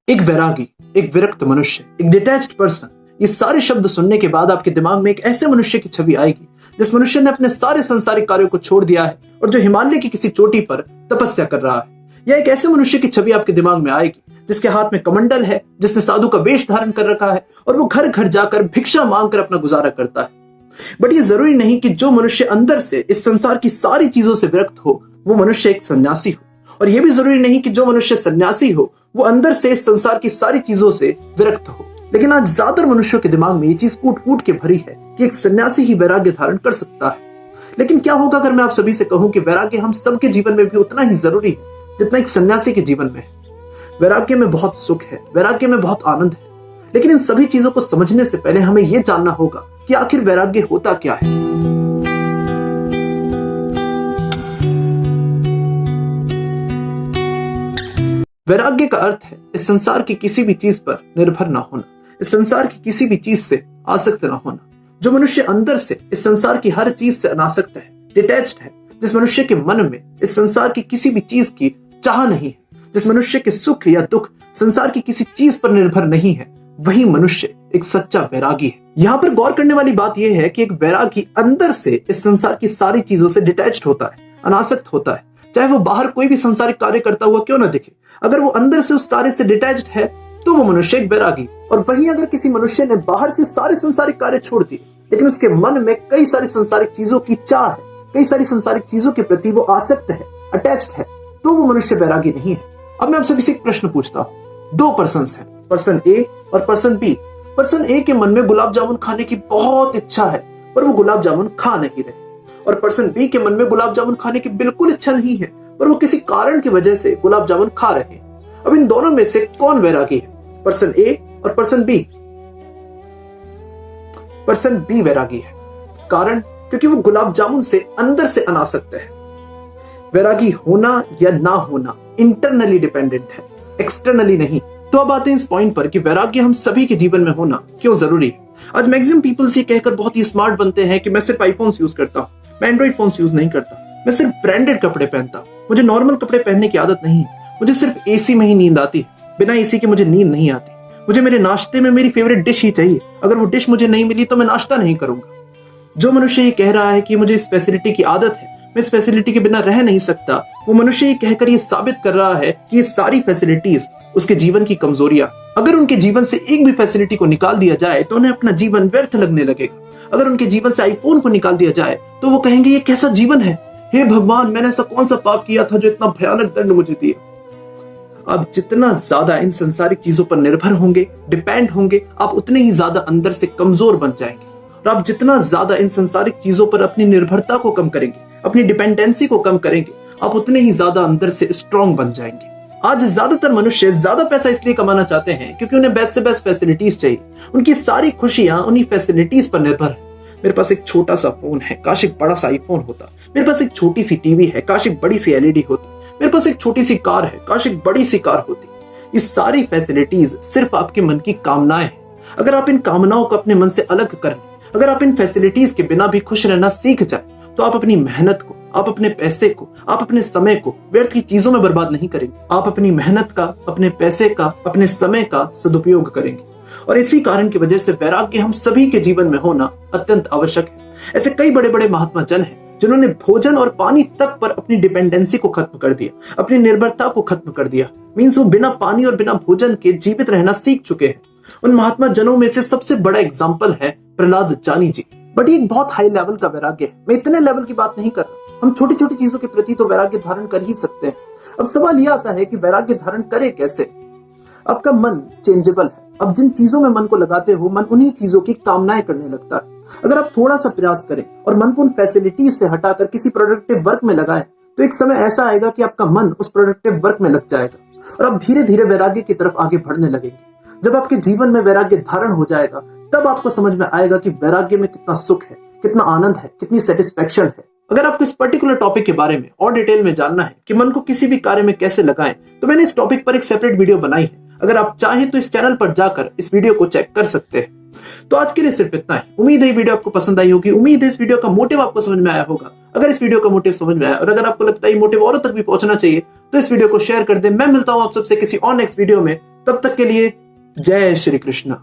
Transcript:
एक वैरागी, एक विरक्त मनुष्य, एक डिटैच्ड पर्सन, ये सारे शब्द सुनने के बाद आपके दिमाग में एक ऐसे मनुष्य की छवि आएगी जिस मनुष्य ने अपने सारे संसारिक कार्यों को छोड़ दिया है और जो हिमालय की किसी चोटी पर तपस्या कर रहा है। या एक ऐसे मनुष्य की छवि आपके दिमाग में आएगी जिसके हाथ में कमंडल है, जिसने साधु का वेश धारण कर रखा है और वो घर घर जाकर भिक्षा मांगकर अपना गुजारा करता है। बट ये जरूरी नहीं कि जो मनुष्य अंदर से इस संसार की सारी चीजों से विरक्त हो वो मनुष्य एक सन्यासी हो, और यह भी जरूरी नहीं कि जो मनुष्य सन्यासी हो वो अंदर से इस संसार की सारी चीजों से विरक्त हो। लेकिन आज ज्यादातर मनुष्यों के दिमाग में ये चीज कूट कूट के भरी है कि एक सन्यासी ही वैराग्य धारण कर सकता है। लेकिन क्या होगा अगर मैं आप सभी से कहूं कि वैराग्य हम सबके जीवन में भी उतना ही जरूरी है जितना एक सन्यासी के जीवन में है। वैराग्य में बहुत सुख है, वैराग्य में बहुत आनंद है, लेकिन इन सभी चीजों को समझने से पहले हमें यह जानना होगा कि आखिर वैराग्य होता क्या है। वैराग्य का अर्थ है इस संसार की किसी भी चीज पर निर्भर ना होना, इस संसार की किसी भी चीज से आसक्त ना होना। जो मनुष्य अंदर से इस संसार की हर चीज से अनासक्त है, डिटैच्ड है, जिस मनुष्य के मन में इस संसार की किसी भी चीज की चाह नहीं है, जिस मनुष्य के सुख या दुख संसार की किसी चीज पर निर्भर नहीं है, वही मनुष्य एक सच्चा वैरागी है। यहाँ पर गौर करने वाली बात यह है कि एक वैरागी अंदर से इस संसार की सारी चीजों से डिटैच्ड होता है, अनासक्त होता है, चाहे वो बाहर कोई भी संसारिक कार्य करता हुआ क्यों ना दिखे। अगर वो अंदर से उस कार्य से डिटैच्ड है तो वो मनुष्य एक वैरागी। और वहीं अगर किसी मनुष्य ने बाहर से सारे संसारिक कार्य छोड़ दिए लेकिन उसके मन में कई सारी संसारिक चीजों की चाह है, कई सारी संसारिक चीजों के प्रति वो आसक्त है, अटैच्ड है, तो वो मनुष्य वैरागी नहीं है। अब मैं आपसे किसी एक प्रश्न पूछता हूँ। दो पर्सन्स हैं, पर्सन ए और पर्सन बी। पर्सन ए के मन में गुलाब जामुन खाने की बहुत इच्छा है पर वो गुलाब जामुन खा नहीं रहे, और पर्सन बी के मन में गुलाब जामुन खाने की बिल्कुल इच्छा नहीं है पर वो किसी कारण की वजह से गुलाब जामुन खा रहे हैं। अब इन दोनों में से कौन वैरागी है, पर्सन ए और पर्सन बी? पर्सन बी वैरागी है। कारण क्योंकि वो गुलाब जामुन से अंदर से अनासक्त है। वैरागी होना या ना होना इंटरनली डिपेंडेंट है, एक्सटर्नली नहीं। तो अब आते हैं इस पॉइंट पर कि वैराग्य हम सभी के जीवन में होना क्यों जरूरी है। आज मैक्सिमम पीपल्स ये कहकर बहुत ही स्मार्ट बनते हैं कि मैं सिर्फ आईफोन्स यूज करता हूं, मैं एंड्रॉइड फोन्स यूज नहीं करता, मैं सिर्फ ब्रांडेड कपड़े पहनता हूं, मुझे नॉर्मल कपड़े पहनने की आदत नहीं है, मुझे सिर्फ एसी में ही नींद आती है, बिना एसी के मुझे नींद नहीं आती, मुझे मेरे नाश्ते में मेरी फेवरेट डिश ही चाहिए, अगर वो डिश मुझे नहीं मिली तो मैं नाश्ता नहीं करूंगा। जो मनुष्य ये कह रहा है कि मुझे इस फैसिलिटी की आदत है, मैं इस फैसिलिटी के बिना रह नहीं सकता, वो मनुष्य ये कहकर ये साबित कर रहा है कि ये सारी फैसिलिटीज उसके जीवन की कमजोरियां। अगर उनके जीवन से एक भी फैसिलिटी को निकाल दिया जाए तो उन्हें अपना जीवन व्यर्थ लगने लगेगा। अगर उनके जीवन से आईफोन को निकाल दिया जाए तो वो कहेंगे ये कैसा जीवन है, हे भगवान मैंने ऐसा कौन सा पाप किया था जो इतना भयानक दंड मुझे दिया। आप जितना ज्यादा इन संसारिक चीजों पर निर्भर होंगे, डिपेंड होंगे, आप उतने ही ज्यादा अंदर से कमजोर बन जाएंगे। और आप जितना ज्यादा इन संसारिक चीजों पर अपनी निर्भरता को कम करेंगे, अपनी डिपेंडेंसी को कम करेंगे, आप उतने ही ज्यादा अंदर से स्ट्रांग बन जाएंगे। आज ज्यादातर मनुष्य ज्यादा पैसा इसलिए कमाना चाहते हैं क्योंकि उन्हें बेस्ट से बेस्ट फैसिलिटीज चाहिए। उनकी सारी खुशियां उन्हीं फैसिलिटीज पर निर्भर है। मेरे पास एक छोटा सा फोन है, काश एक बड़ा सा आईफोन होता। मेरे पास एक छोटी सी टीवी है, काश एक बड़ी सी एलईडी होती। मेरे पास एक छोटी सी कार है, काश एक बड़ी सी कार होती। ये सारी फैसिलिटीज सिर्फ आपके मन की कामनाएं हैं। अगर आप इन कामनाओं को अपने मन से अलग कर लें, अगर आप इन फैसिलिटीज के बिना भी खुश रहना सीख जाए तो आप अपनी मेहनत को, आप अपने पैसे को, आप अपने समय को व्यर्थ की चीजों में बर्बाद नहीं करेंगे। आप अपनी मेहनत का, अपने पैसे का, अपने समय का सदुपयोग करेंगे। और इसी कारण की वजह से वैराग्य हम सभी के जीवन में होना अत्यंत आवश्यक है। ऐसे कई बड़े बड़े महात्मा जन हैं जिन्होंने भोजन और पानी तक पर अपनी डिपेंडेंसी को खत्म कर दिया, अपनी निर्भरता को खत्म कर दिया। मीन्स वो बिना पानी और बिना भोजन के जीवित रहना सीख चुके हैं। उन महात्मा जनों में से सबसे बड़ा एग्जाम्पल है प्रहलाद जानी जी। बट ये एक बहुत हाई लेवल का वैराग्य है, मैं इतने लेवल की बात नहीं कर रहा। हम छोटी छोटी चीजों के प्रति तो वैराग्य धारण कर ही सकते हैं। अब सवाल यह आता है कि वैराग्य धारण करे कैसे। आपका मन चेंजेबल है, अब जिन चीजों में मन को लगाते हो मन उन्हीं चीजों की कामनाएं करने लगता है। अगर आप थोड़ा सा प्रयास करें और मन को उन फैसिलिटीज से हटाकर किसी प्रोडक्टिव वर्क में लगाएं तो एक समय ऐसा आएगा कि आपका मन उस प्रोडक्टिव वर्क में लग जाएगा और आप धीरे धीरे वैराग्य की तरफ आगे बढ़ने लगेंगे। जब आपके जीवन में वैराग्य धारण हो जाएगा तब आपको समझ में आएगा कि वैराग्य में कितना सुख है, कितना आनंद है, कितनी सेटिस्फैक्शन है। अगर आपको इस पर्टिकुलर टॉपिक के बारे में और डिटेल में जानना है कि मन को किसी भी कार्य में कैसे लगाएं तो मैंने इस टॉपिक पर एक सेपरेट वीडियो बनाई है। अगर आप चाहें तो इस चैनल पर जाकर इस वीडियो को चेक कर सकते हैं। तो आज के लिए सिर्फ इतना ही। उम्मीद है वीडियो आपको पसंद आई होगी, उम्मीद है इस वीडियो का मोटिव आपको समझ में आया होगा। अगर इस वीडियो का मोटिव समझ में आया और अगर आपको लगता है ये मोटिव औरों तक भी पहुंचना चाहिए तो इस वीडियो को शेयर कर दें। मैं मिलता हूं आप सबसे किसी और नेक्स्ट वीडियो में, तब तक के लिए जय श्री कृष्ण।